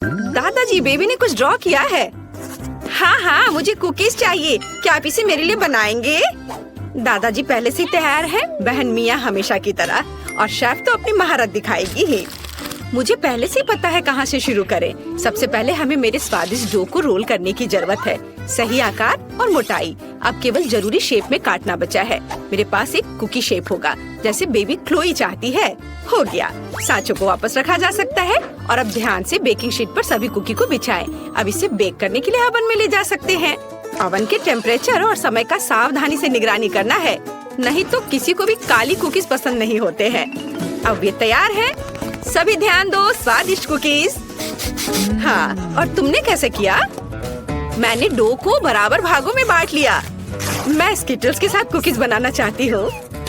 दादाजी, बेबी ने कुछ ड्रॉ किया है। हाँ हाँ, मुझे कुकीज चाहिए। क्या आप इसे मेरे लिए बनाएंगे? दादाजी पहले से तैयार है, बहन मिया हमेशा की तरह, और शेफ तो अपनी महारत दिखाएगी ही। मुझे पहले से पता है कहाँ से शुरू करें। सबसे पहले हमें मेरे स्वादिष्ट डो को रोल करने की जरूरत है। सही आकार और मोटाई। अब केवल जरूरी शेप में काटना बचा है। मेरे पास एक कुकी शेप होगा, जैसे बेबी क्लोई चाहती है। हो गया। सांचों को वापस रखा जा सकता है और अब ध्यान से बेकिंग शीट पर सभी कुकी को बिछाएं। अब इसे बेक करने के लिए ओवन में ले जा सकते हैं। ओवन के टेम्परेचर और समय का सावधानी से निगरानी करना है, नहीं तो किसी को भी काली कुकीज पसंद नहीं होते हैं। अब ये तैयार है। सभी ध्यान दो, स्वादिष्ट कुकीज। हाँ, और तुमने कैसे किया? मैंने डो को बराबर भागों में बांट लिया। मैं स्किटल्स के साथ कुकीज बनाना चाहती हूँ।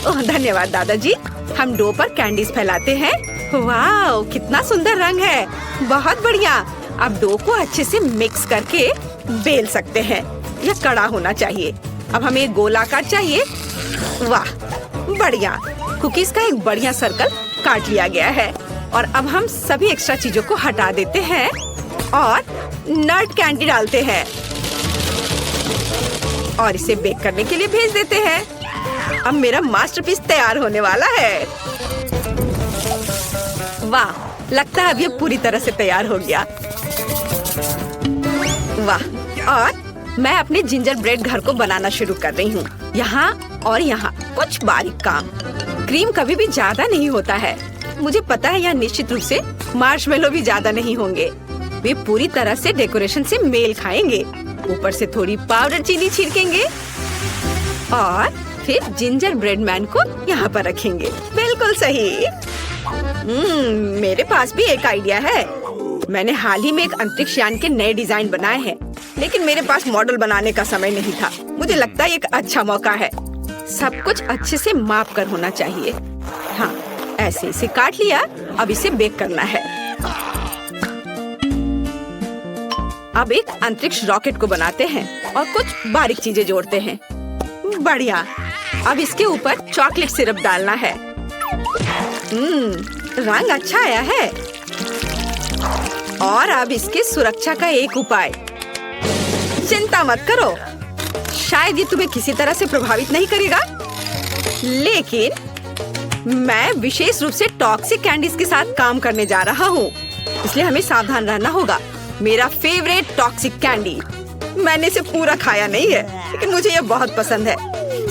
ओह, धन्यवाद दादाजी। हम डो पर कैंडीज फैलाते हैं। वाह, कितना सुंदर रंग है। बहुत बढ़िया। अब डो को अच्छे से मिक्स करके बेल सकते हैं। यह कड़ा होना चाहिए। अब हमें एक गोलाकार चाहिए। वाह, बढ़िया। कुकीज का एक बढ़िया सर्कल काट लिया गया है। और अब हम सभी एक्स्ट्रा चीजों को हटा देते हैं और नट कैंडी डालते हैं और इसे बेक करने के लिए भेज देते हैं। अब मेरा मास्टरपीस तैयार होने वाला है। वाह, लगता है अब ये पूरी तरह से तैयार हो गया। वाह, और मैं अपने जिंजर ब्रेड घर को बनाना शुरू कर रही हूँ। यहाँ और यहाँ कुछ बारीक काम। क्रीम कभी भी ज्यादा नहीं होता है। मुझे पता है यह निश्चित रूप से मार्शमेलो भी ज्यादा नहीं होंगे। वे पूरी तरह से डेकोरेशन से मेल खाएंगे। ऊपर से थोड़ी पाउडर चीनी छिड़केंगे और फिर जिंजर ब्रेड मैन को यहाँ पर रखेंगे। बिल्कुल सही। मेरे पास भी एक आइडिया है। मैंने हाल ही में एक अंतरिक्ष यान के नए डिजाइन बनाए हैं, लेकिन मेरे पास मॉडल बनाने का समय नहीं था। मुझे लगता है एक अच्छा मौका है। सब कुछ अच्छे से माप कर होना चाहिए। हाँ, ऐसे इसे काट लिया। अब इसे बेक करना है। अब एक अंतरिक्ष रॉकेट को बनाते हैं और कुछ बारीक चीजें जोड़ते हैं। बढ़िया। अब इसके ऊपर चॉकलेट सिरप डालना है। रंग अच्छा आया है। और अब इसके सुरक्षा का एक उपाय। चिंता मत करो, शायद ये तुम्हें किसी तरह से प्रभावित नहीं करेगा, लेकिन मैं विशेष रूप से टॉक्सिक कैंडीज के साथ काम करने जा रहा हूँ, इसलिए हमें सावधान रहना होगा। मेरा फेवरेट टॉक्सिक कैंडी। मैंने इसे पूरा खाया नहीं है, लेकिन मुझे यह बहुत पसंद है।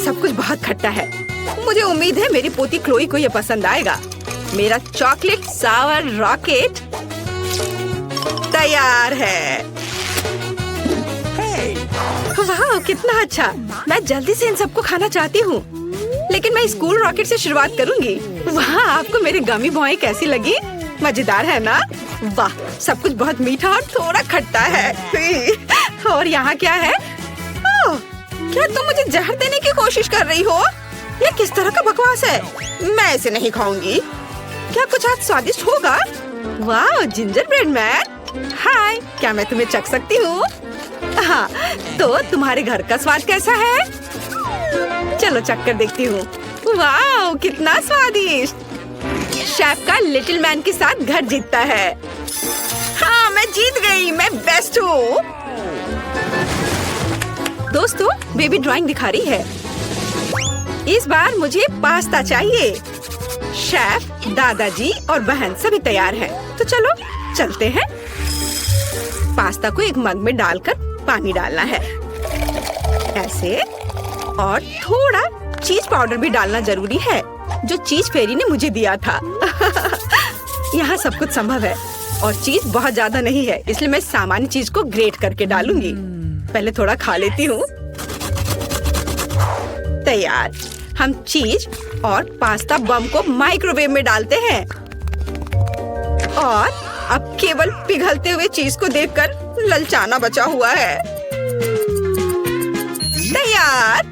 सब कुछ बहुत खट्टा है। मुझे उम्मीद है मेरी पोती क्लोई को यह पसंद आएगा। मेरा चॉकलेट सावर रॉकेट तैयार है। वाह, कितना अच्छा। मैं जल्दी से इन सबको खाना चाहती हूँ, लेकिन मैं स्कूल रॉकेट से शुरुआत करूंगी। वाह, आपको मेरी गमी बॉय कैसी लगी? मजेदार है ना? वाह, सब कुछ बहुत मीठा और थोड़ा खट्टा है। और यहाँ क्या है? ओह, क्या तुम मुझे जहर देने की कोशिश कर रही हो? ये किस तरह का बकवास है? मैं इसे नहीं खाऊंगी। क्या कुछ आज स्वादिष्ट होगा? वाह, जिंजर ब्रेड मैन। हाय, क्या मैं तुम्हें चख सकती हूँ? हाँ, तो तुम्हारे घर का स्वाद कैसा है? चलो चख कर देखती हूँ। वाह, कितना स्वादिष्ट। शेफ का लिटिल मैन के साथ घर जीतता है। हाँ, मैं जीत गई। मैं बेस्ट हूँ। दोस्तों, बेबी ड्राइंग दिखा रही है। इस बार मुझे पास्ता चाहिए। शेफ, दादाजी और बहन सभी तैयार हैं, तो चलो चलते हैं। पास्ता को एक मग में डालकर पानी डालना है, ऐसे। और थोड़ा चीज पाउडर भी डालना जरूरी है, जो चीज फेरी ने मुझे दिया था। यहाँ सब कुछ संभव है और चीज बहुत ज्यादा नहीं है, इसलिए मैं सामान्य चीज को ग्रेट करके डालूंगी। पहले थोड़ा खा लेती हूँ। तैयार। हम चीज और पास्ता बम को माइक्रोवेव में डालते हैं और अब केवल पिघलते हुए चीज को देखकर ललचाना बचा हुआ है। तैयार।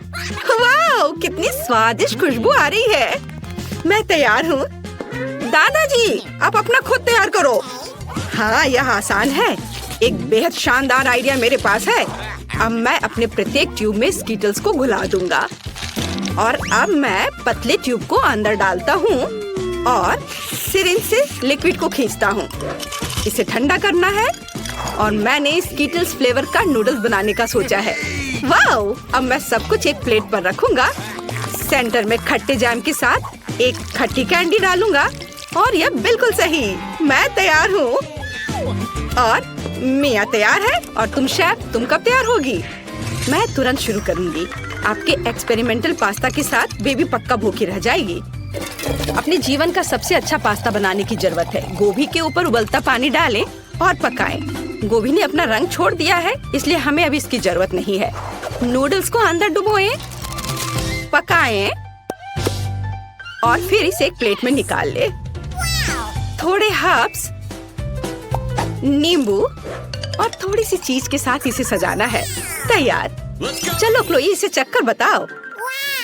वाह, कितनी स्वादिष्ट खुशबू आ रही है। मैं तैयार हूँ। दादाजी, आप अपना खुद तैयार करो। हाँ, यह आसान है। एक बेहद शानदार आइडिया मेरे पास है। अब मैं अपने प्रत्येक ट्यूब में स्कीटल्स को घुला दूंगा और अब मैं पतले ट्यूब को अंदर डालता हूँ और सिरिंज से लिक्विड को खींचता हूँ। इसे ठंडा करना है और मैंने स्कीटल्स फ्लेवर का नूडल्स बनाने का सोचा है। वाओ! अब मैं सब कुछ एक प्लेट पर रखूंगा। सेंटर में खट्टे जैम के साथ एक खट्टी कैंडी डालूंगा और यह बिल्कुल सही। मैं तैयार हूँ और मिया तैयार है। और तुम शेफ, तुम कब तैयार होगी? मैं तुरंत शुरू करूंगी। आपके एक्सपेरिमेंटल पास्ता के साथ बेबी पक्का भूखी रह जाएगी। अपने जीवन का सबसे अच्छा पास्ता बनाने की जरूरत है। गोभी के ऊपर उबलता पानी डालें और पकाएं। गोभी ने अपना रंग छोड़ दिया है, इसलिए हमें अभी इसकी जरूरत नहीं है। नूडल्स को अंदर डुबोएं, पकाएं और फिर इसे एक प्लेट में निकाल ले। थोड़े हर्ब्स, नींबू और थोड़ी सी चीज के साथ इसे सजाना है। तैयार। चलो क्लोई, इसे चखकर बताओ।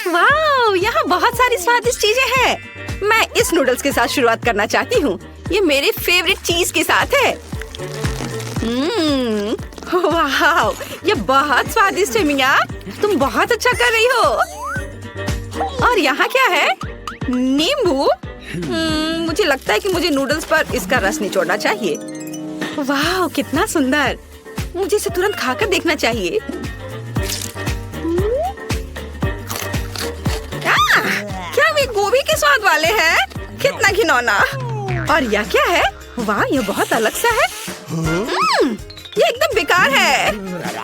वाह, यहाँ बहुत सारी स्वादिष्ट चीजें हैं। मैं इस नूडल्स के साथ शुरुआत करना चाहती हूँ। ये मेरे फेवरेट चीज के साथ है। वाह, ये बहुत स्वादिष्ट है मिया। तुम बहुत अच्छा कर रही हो। और यहाँ क्या है? नींबू। मुझे लगता है कि मुझे नूडल्स पर इसका रस निचोड़ना चाहिए। वाह, कितना सुंदर। मुझे इसे तुरंत खाकर देखना चाहिए। क्या वे गोभी के स्वाद वाले हैं? कितना घिनौना। और यह क्या है? वाह, यह बहुत अलग सा है। ये एकदम बेकार है।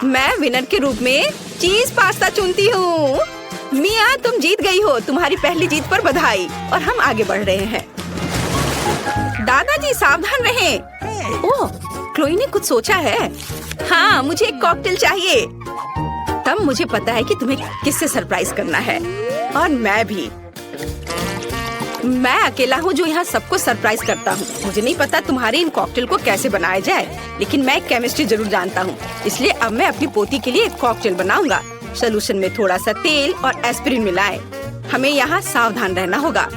मैं विनर के रूप में चीज पास्ता चुनती हूँ। मिया, तुम जीत गई हो। तुम्हारी पहली जीत पर बधाई। और हम आगे बढ़ रहे हैं। दादाजी सावधान रहें। ओह, क्लोई ने कुछ सोचा है। हाँ, मुझे एक कॉकटेल चाहिए। तब मुझे पता है कि तुम्हें किससे सरप्राइज करना है। और मैं भी। मैं अकेला हूँ जो यहाँ सबको सरप्राइज करता हूँ। मुझे नहीं पता तुम्हारे इन कॉकटेल को कैसे बनाया जाए, लेकिन मैं केमिस्ट्री जरूर जानता हूँ। इसलिए अब मैं अपनी पोती के लिए एक कॉकटेल बनाऊंगा। सोल्यूशन में थोड़ा सा तेल और एस्पिरिन मिलाएं। हमें यहाँ सावधान रहना होगा।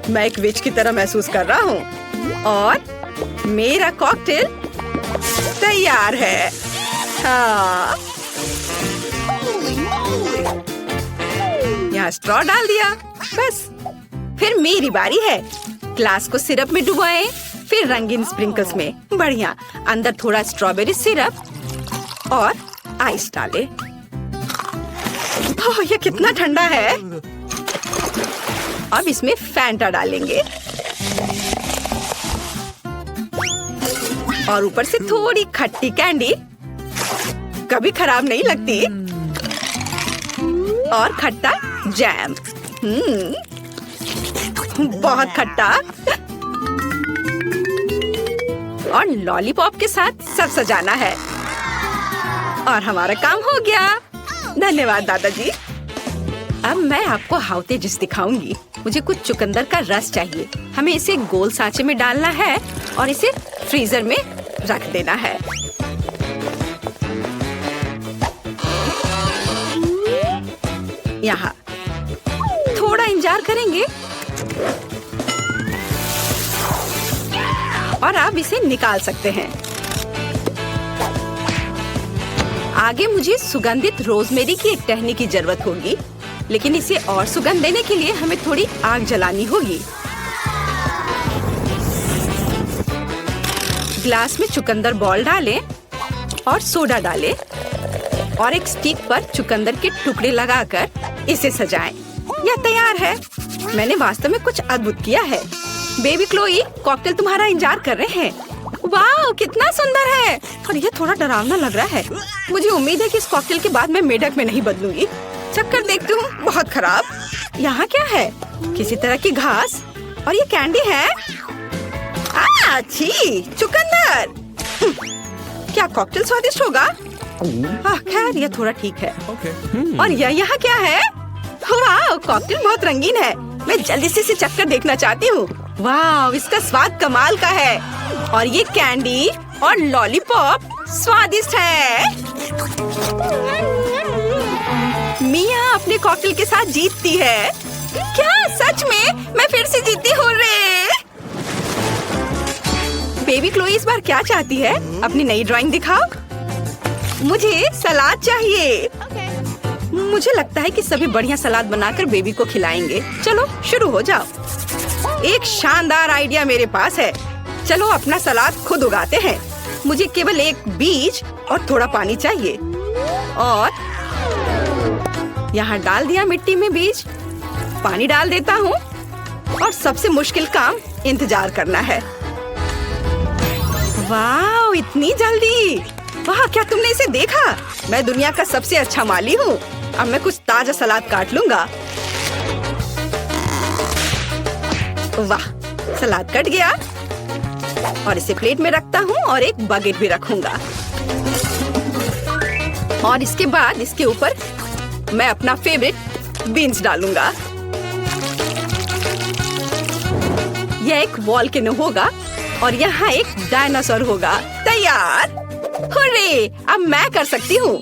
मैं एक विच की तरह महसूस कर रहा हूँ और मेरा कॉकटेल तैयार है। हाँ, यहाँ स्ट्रॉ डाल दिया। बस, फिर मेरी बारी है। ग्लास को सिरप में डुबाएं, फिर रंगीन स्प्रिंकल्स में। बढ़िया। अंदर थोड़ा स्ट्रॉबेरी सिरप और आइस डालें। ओह, ये कितना ठंडा है। अब इसमें फैंटा डालेंगे और ऊपर से थोड़ी खट्टी कैंडी। कभी खराब नहीं लगती। और खट्टा जैम। बहुत खट्टा। और लॉलीपॉप के साथ सब सजाना है। और हमारा काम हो गया। धन्यवाद दादाजी। अब मैं आपको हाउते डिश दिखाऊंगी। मुझे कुछ चुकंदर का रस चाहिए। हमें इसे गोल सांचे में डालना है और इसे फ्रीजर में रख देना है। यहाँ थोड़ा इंतजार करेंगे और आप इसे निकाल सकते हैं। आगे मुझे सुगंधित रोजमेरी की एक टहनी की जरूरत होगी, लेकिन इसे और सुगंध देने के लिए हमें थोड़ी आग जलानी होगी। ग्लास में चुकंदर बॉल डालें और सोडा डालें और एक स्टिक पर चुकंदर के टुकड़े लगाकर इसे सजाएं। यह तैयार है। मैंने वास्तव में कुछ अद्भुत किया है। बेबी क्लोई, कॉकटेल तुम्हारा इंतजार कर रहे हैं। वाह, कितना सुंदर है। और यह थोड़ा डरावना लग रहा है। मुझे उम्मीद है कि इस कॉकटेल के बाद मैं मेढक में नहीं बदलूंगी। चक्कर देखती हूँ। बहुत खराब। यहाँ क्या है? किसी तरह की घास और ये कैंडी है। अच्छी चुकंदर। क्या कॉकटेल स्वादिष्ट होगा? खैर, यह थोड़ा ठीक है। और यह यहाँ क्या है? वाह, कॉकटेल बहुत रंगीन है। मैं जल्दी से इसे चक्कर देखना चाहती हूँ। वाह, इसका स्वाद कमाल का है। और ये कैंडी और लॉलीपॉप स्वादिष्ट है। मिया अपने कॉकटेल के साथ जीतती है। क्या सच में? मैं फिर से जीती हूँ रे। बेबी क्लोई इस बार क्या चाहती है? अपनी नई ड्राइंग दिखाओ। मुझे सलाद चाहिए। मुझे लगता है कि सभी बढ़िया सलाद बनाकर बेबी को खिलाएंगे। चलो शुरू हो जाओ। एक शानदार आइडिया मेरे पास है। चलो अपना सलाद खुद उगाते हैं। मुझे केवल एक बीज और थोड़ा पानी चाहिए। और यहाँ डाल दिया मिट्टी में बीज, पानी डाल देता हूँ और सबसे मुश्किल काम इंतजार करना है। वाह, इतनी जल्दी! वाह, क्या तुमने इसे देखा? मैं दुनिया का सबसे अच्छा माली हूँ। अब मैं कुछ ताजा सलाद काट लूंगा। वाह, सलाद कट गया और इसे प्लेट में रखता हूँ और एक बकेट भी रखूंगा। और इसके बाद इसके ऊपर मैं अपना फेवरेट बीन्स डालूंगा। यह एक वॉल्केनो होगा और यहाँ एक डायनासोर होगा। तैयार! हुर्रे! अब मैं कर सकती हूँ।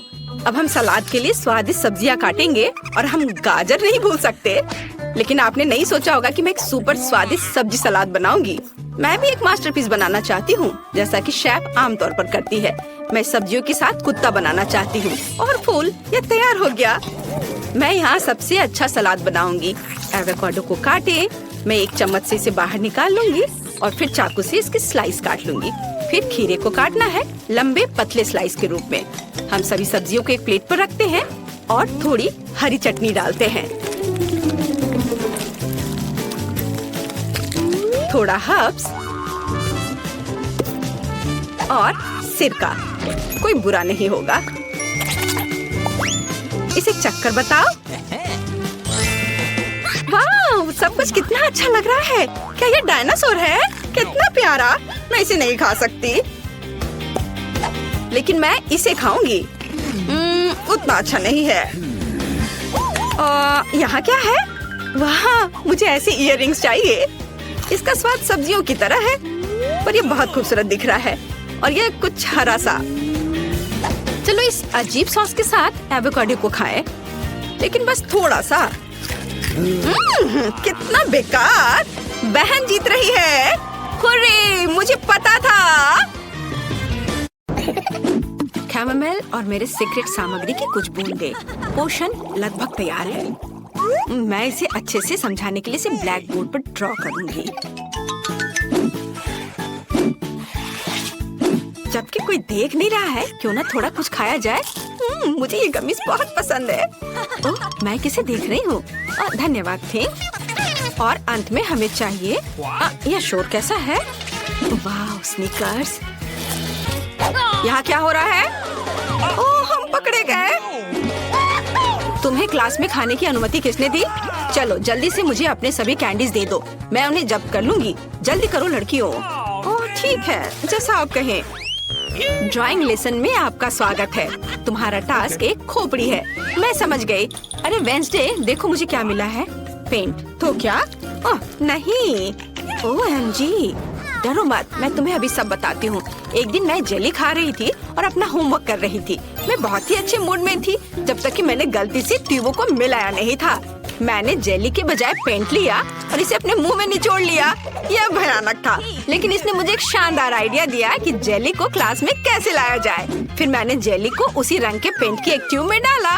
अब हम सलाद के लिए स्वादिष्ट सब्जियाँ काटेंगे और हम गाजर नहीं भूल सकते। लेकिन आपने नहीं सोचा होगा कि मैं एक सुपर स्वादिष्ट सब्जी सलाद बनाऊंगी। मैं भी एक मास्टरपीस बनाना चाहती हूँ, जैसा कि शेफ आमतौर पर करती है। मैं सब्जियों के साथ कुत्ता बनाना चाहती हूँ। और फूल, ये तैयार हो गया। मैं यहाँ सबसे अच्छा सलाद बनाऊंगी। एवोकाडो को काटे, मैं एक चम्मच से इसे बाहर निकाल लूंगी और फिर चाकू से इसके स्लाइस काट लूंगी। फिर खीरे को काटना है लंबे पतले स्लाइस के रूप में। हम सभी सब्जियों को एक प्लेट पर रखते हैं और थोड़ी हरी चटनी डालते हैं, थोड़ा हर्ब्स और सिरका। कोई बुरा नहीं होगा। इसे चक्कर बताओ। वाह, सब कुछ कितना अच्छा लग रहा है। क्या ये डायनासोर है? कितना प्यारा। मैं इसे नहीं खा सकती, लेकिन मैं इसे खाऊंगी। उतना अच्छा नहीं है। यहाँ क्या है? वाह, मुझे ऐसी इयररिंग्स चाहिए। इसका स्वाद सब्जियों की तरह है, पर ये बहुत खूबसूरत दिख रहा है। और ये कुछ हरा सा। चलो इस अजीब सॉस के साथ एवोकाडो को खाएं, लेकिन बस थोड़ा सा। कितना बेकार। बहन जीत रही है। हुर्रे, मुझे पता था। कैमोमाइल और मेरे सीक्रेट सामग्री की कुछ बूंदे। पोषण लगभग तैयार है। मैं इसे अच्छे से समझाने के लिए इसे ब्लैक बोर्ड पर ड्रॉ करूंगी। जबकि कोई देख नहीं रहा है, क्यों ना थोड़ा कुछ खाया जाए। मुझे ये गमीज बहुत पसंद है। ओह, मैं किसे देख रही हूँ? धन्यवाद थैंक। और अंत में हमें चाहिए यह शोर कैसा है? वाह, स्नीकर्स। यहाँ क्या हो रहा है? ओह, हम पकड़े गए। तुम्हें क्लास में खाने की अनुमति किसने दी? चलो जल्दी से मुझे अपने सभी कैंडीज दे दो, मैं उन्हें जब्त कर लूंगी। जल्दी करो लड़कियों। ओह ठीक है, जैसा आप कहें। ड्राइंग लेसन में आपका स्वागत है। तुम्हारा टास्क एक खोपड़ी है। मैं समझ गई। अरे वेंसडे, देखो मुझे क्या मिला है। पेंट। तो क्या? ओह नहीं। OMG, डरो मत, मैं तुम्हें अभी सब बताती हूँ। एक दिन मैं जेली खा रही थी और अपना होमवर्क कर रही थी। मैं बहुत ही अच्छे मूड में थी जब तक कि मैंने गलती से ट्यूबों को मिलाया नहीं था। मैंने जेली के बजाय पेंट लिया और इसे अपने मुंह में निचोड़ लिया। यह भयानक था, लेकिन इसने मुझे एक शानदार आइडिया दिया कि जेली को क्लास में कैसे लाया जाए। फिर मैंने जेली को उसी रंग के पेंट की एक ट्यूब में डाला।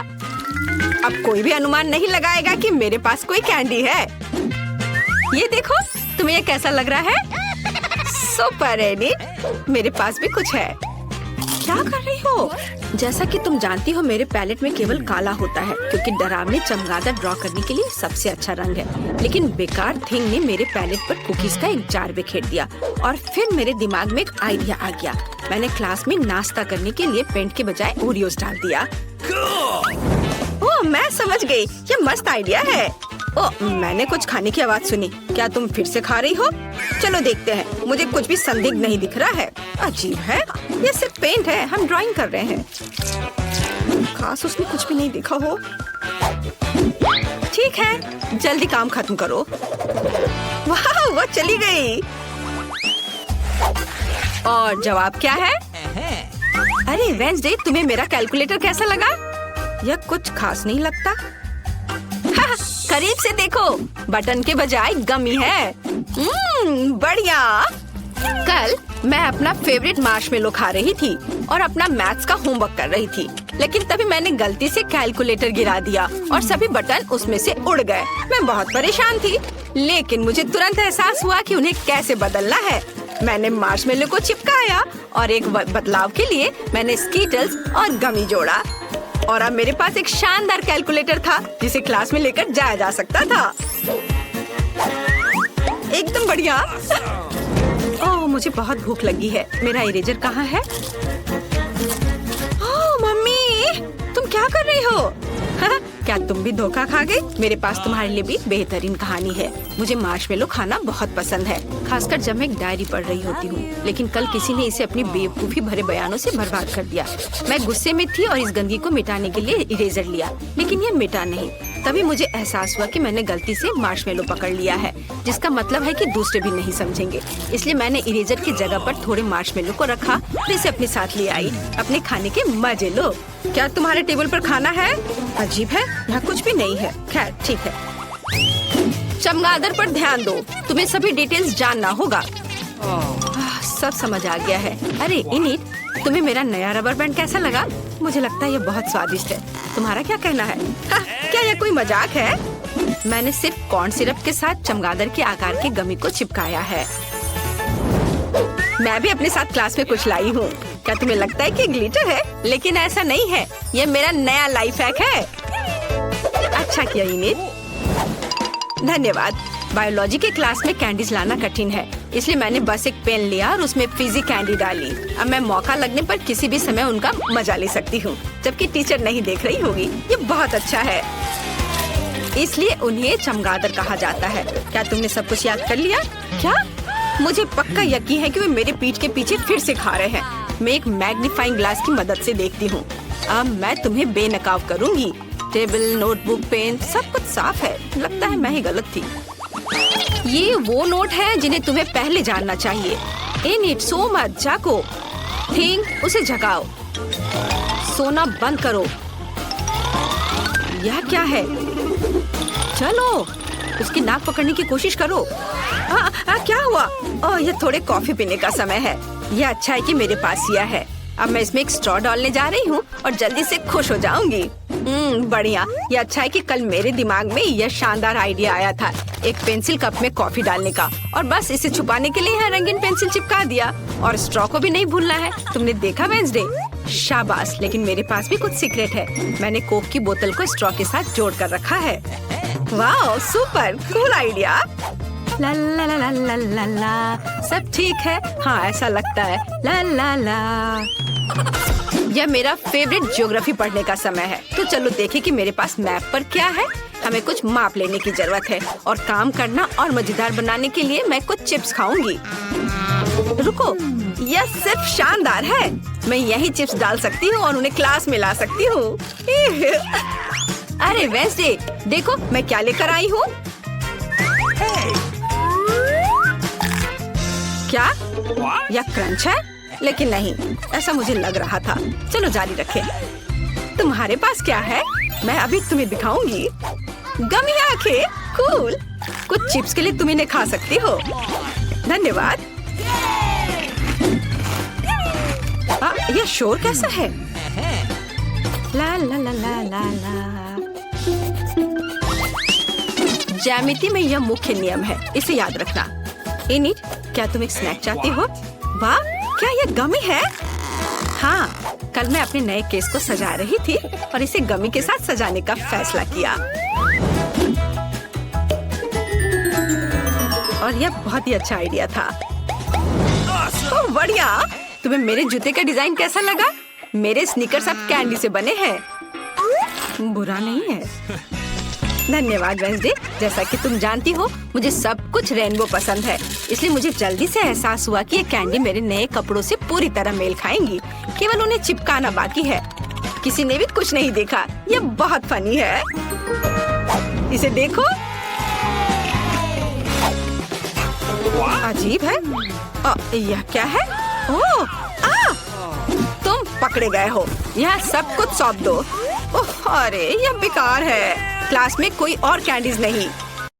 अब कोई भी अनुमान नहीं लगाएगा कि मेरे पास कोई कैंडी है। ये देखो, तुम्हें ये कैसा लग रहा है? सुपर एनी, मेरे पास भी कुछ है। क्या कर रही हो? जैसा कि तुम जानती हो, मेरे पैलेट में केवल काला होता है, क्योंकि डरावनी चमगादड़ ड्रॉ करने के लिए सबसे अच्छा रंग है। लेकिन बेकार थिंग ने मेरे पैलेट पर कुकीज का एक जार बिखेर दिया और फिर मेरे दिमाग में एक आइडिया आ गया। मैंने क्लास में नाश्ता करने के लिए पेंट के बजाय ओरियोस डाल दिया। ओह, मैं समझ गई, ये मस्त आइडिया है। ओह, मैंने कुछ खाने की आवाज सुनी। क्या तुम फिर से खा रही हो? चलो देखते हैं। मुझे कुछ भी संदिग्ध नहीं दिख रहा है। अजीब है, ये सिर्फ पेंट है, हम ड्राइंग कर रहे हैं। खास उसने कुछ भी नहीं देखा हो। ठीक है, जल्दी काम खत्म करो। वाह, वो चली गई। और जवाब क्या है? अरे वेंसडे, तुम्हें मेरा कैलकुलेटर कैसा लगा? यह कुछ खास नहीं लगता। करीब से देखो, बटन के बजाय गमी है। बढ़िया। कल मैं अपना फेवरेट मार्शमेलो खा रही थी और अपना मैथ्स का होमवर्क कर रही थी, लेकिन तभी मैंने गलती से कैलकुलेटर गिरा दिया और सभी बटन उसमें से उड़ गए। मैं बहुत परेशान थी, लेकिन मुझे तुरंत एहसास हुआ कि उन्हें कैसे बदलना है। मैंने मार्शमेलो को चिपकाया और एक बदलाव के लिए मैंने स्कीटल्स और गमी जोड़ा। और अब मेरे पास एक शानदार कैलकुलेटर था जिसे क्लास में लेकर जाया जा सकता था। एकदम बढ़िया। ओह, मुझे बहुत भूख लगी है। मेरा इरेजर कहाँ है? ओह मम्मी, तुम क्या कर रही हो? क्या तुम भी धोखा खा गई? मेरे पास तुम्हारे लिए भी बेहतरीन कहानी है। मुझे मार्शमेलो खाना बहुत पसंद है, खासकर जब मैं एक डायरी पढ़ रही होती हूँ। लेकिन कल किसी ने इसे अपनी बेवकूफी भरे बयानों से बर्बाद कर दिया। मैं गुस्से में थी और इस गंदगी को मिटाने के लिए इरेजर लिया, लेकिन ये मिटा नहीं। तभी मुझे एहसास हुआ कि मैंने गलती से मार्शमेलो पकड़ लिया है, जिसका मतलब है कि दूसरे भी नहीं समझेंगे। इसलिए मैंने इरेजर की जगह पर थोड़े मार्शमेलो को रखा और इसे अपने साथ ले आई। अपने खाने के मजे लो। क्या तुम्हारे टेबल पर खाना है? अजीब है, यहाँ कुछ भी नहीं है। खैर ठीक है। चमगादड़ पर ध्यान दो, तुम्हें सभी डिटेल्स जानना होगा। सब समझ आ गया है। अरे इनिट, तुम्हें मेरा नया रबर बैंड कैसा लगा? मुझे लगता है ये बहुत स्वादिष्ट है। तुम्हारा क्या कहना है? क्या यह कोई मजाक है? मैंने सिर्फ कॉर्न सिरप के साथ चमगादड़ के आकार के गमी को चिपकाया है। मैं भी अपने साथ क्लास में कुछ लाई हूँ। क्या तुम्हें लगता है कि ग्लिटर है? लेकिन ऐसा नहीं है, ये मेरा नया लाइफ हैक है। अच्छा किया इनिट, धन्यवाद। बायोलॉजी के क्लास में कैंडीज लाना कठिन है, इसलिए मैंने बस एक पेन लिया और उसमें फिजी कैंडी डाली। अब मैं मौका लगने पर किसी भी समय उनका मजा ले सकती हूँ, जबकि टीचर नहीं देख रही होगी। ये बहुत अच्छा है, इसलिए उन्हें चमगादड़ कहा जाता है। क्या तुमने सब कुछ याद कर लिया? क्या? मुझे पक्का यकीन है कि वे मेरे पीठ के पीछे फिर से खा रहे हैं। मैं एक मैग्नीफाइंग ग्लास की मदद से देखती हूँ। अब मैं तुम्हें बेनकाब करूँगी। टेबल, नोटबुक, पेन, सब कुछ साफ है। लगता है मैं ही गलत थी। ये वो नोट है जिन्हें तुम्हें पहले जानना चाहिए। इनिट, सो मत, जागो। थिंक, उसे जगाओ। सोना बंद करो। यह क्या है? चलो, उसकी नाक पकड़ने की कोशिश करो। क्या हुआ? ओह, ये थोड़े कॉफी पीने का समय है। यह अच्छा है कि मेरे पास यह है। अब मैं इसमें एक स्ट्रॉ डालने जा रही हूँ और जल्दी से खुश हो जाऊंगी। बढ़िया। ये अच्छा है कि कल मेरे दिमाग में यह शानदार आइडिया आया था, एक पेंसिल कप में कॉफी डालने का, और बस इसे छुपाने के लिए यहाँ रंगीन पेंसिल चिपका दिया। और स्ट्रॉ को भी नहीं भूलना है। तुमने देखा वेंसडे? शाबाश। लेकिन मेरे पास भी कुछ सीक्रेट है। मैंने कोक की बोतल को स्ट्रॉ के साथ जोड़ कर रखा है। वाह, सुपर कूल आइडिया। ला ला ला ला ला ला ला। सब ठीक है? हाँ, ऐसा लगता है। ला ला ला। यह मेरा फेवरेट ज्योग्राफी पढ़ने का समय है। तो चलो देखें कि मेरे पास मैप पर क्या है। हमें कुछ माप लेने की जरूरत है और काम करना और मजेदार बनाने के लिए मैं कुछ चिप्स खाऊंगी। रुको, यह सिर्फ शानदार है। मैं यही चिप्स डाल सकती हूँ और उन्हें क्लास में ला सकती हूँ। अरे वेंसडे, देखो मैं क्या लेकर आई हूँ। क्या यह क्रंच है? लेकिन नहीं, ऐसा मुझे लग रहा था। चलो जारी रखें। तुम्हारे पास क्या है? मैं अभी तुम्हें दिखाऊंगी। गमी आंखें, कूल। कुछ चिप्स के लिए तुम इन्हें खा सकती हो। धन्यवाद। यह शोर कैसा है? ला ला ला ला ला ला। ज्यामिति में यह मुख्य नियम है, इसे याद रखना। इनिट, क्या तुम एक स्नैक चाहती हो? वाह, क्या यह गमी है? हाँ, कल मैं अपने नए केस को सजा रही थी और इसे गमी के साथ सजाने का फैसला किया। और यह बहुत ही अच्छा आइडिया था। ओह बढ़िया। तुम्हें मेरे जूते का डिजाइन कैसा लगा? मेरे स्नीकर्स अब कैंडी से बने हैं। बुरा नहीं है। धन्यवाद वेंसडे। जैसा कि तुम जानती हो, मुझे सब कुछ रेनबो पसंद है, इसलिए मुझे जल्दी से एहसास हुआ कि ये कैंडी मेरे नए कपड़ों से पूरी तरह मेल खाएंगी। केवल उन्हें चिपकाना बाकी है। किसी ने भी कुछ नहीं देखा। ये बहुत फनी है। इसे देखो। अजीब है। यह क्या है? ओह, तुम पकड़े गए हो। यह सब कुछ सौंप दो। अरे यह बेकार है। क्लास में कोई और कैंडीज नहीं।